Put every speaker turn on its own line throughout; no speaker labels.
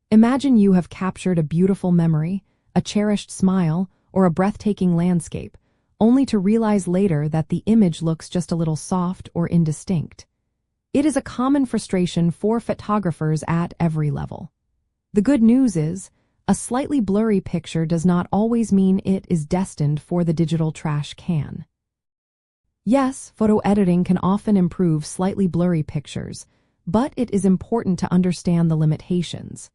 Imagine you have captured a beautiful memory, a cherished smile, or a breathtaking landscape, only to realize later that the image looks just a little soft or indistinct. It is a common frustration for photographers at every level. The good news is, a slightly blurry picture does not always mean it is destined for the digital trash can. Yes, photo editing can often improve slightly blurry pictures, but it is important to understand the limitations.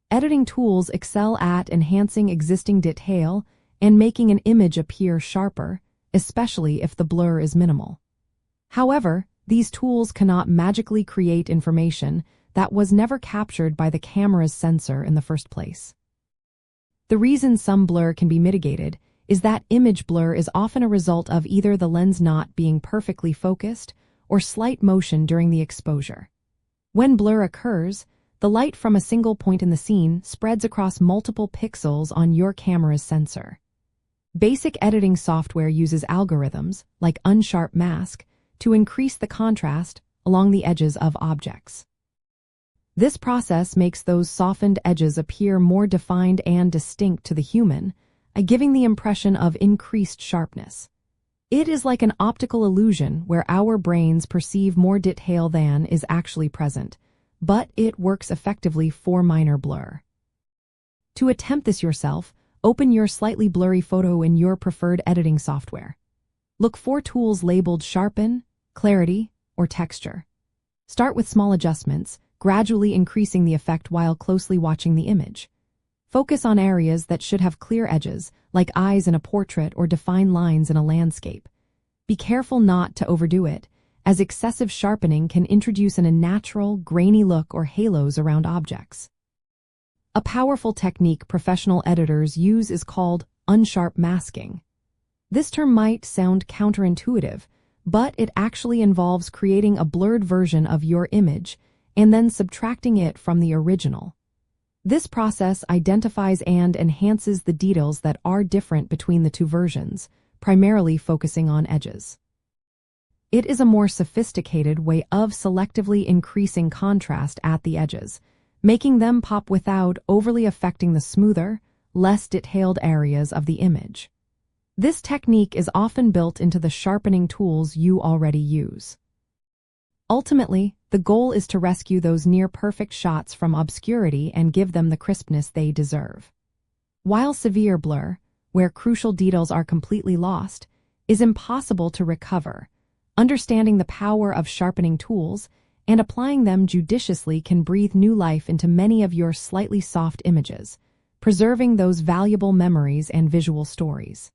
Editing tools excel at enhancing existing detail and making an image appear sharper, especially if the blur is minimal. However, these tools cannot magically create information that was never captured by the camera's sensor in the first place. The reason some blur can be mitigated is that image blur is often a result of either the lens not being perfectly focused or slight motion during the exposure. When blur occurs, the light from a single point in the scene spreads across multiple pixels on your camera's sensor. Basic editing software uses algorithms, like unsharp mask, to increase the contrast along the edges of objects. This process makes those softened edges appear more defined and distinct to the human, giving the impression of increased sharpness. It is like an optical illusion where our brains perceive more detail than is actually present, but it works effectively for minor blur. To attempt this yourself, open your slightly blurry photo in your preferred editing software. Look for tools labeled Sharpen, Clarity, or Texture. Start with small adjustments, gradually increasing the effect while closely watching the image. Focus on areas that should have clear edges, like eyes in a portrait or defined lines in a landscape. Be careful not to overdo it, as excessive sharpening can introduce an unnatural, grainy look or halos around objects. A powerful technique professional editors use is called unsharp masking. This term might sound counterintuitive, but it actually involves creating a blurred version of your image and then subtracting it from the original. This process identifies and enhances the details that are different between the two versions, primarily focusing on edges. It is a more sophisticated way of selectively increasing contrast at the edges, making them pop without overly affecting the smoother, less detailed areas of the image. This technique is often built into the sharpening tools you already use. Ultimately, the goal is to rescue those near-perfect shots from obscurity and give them the crispness they deserve. While severe blur, where crucial details are completely lost, is impossible to recover, understanding the power of sharpening tools and applying them judiciously can breathe new life into many of your slightly soft images, preserving those valuable memories and visual stories.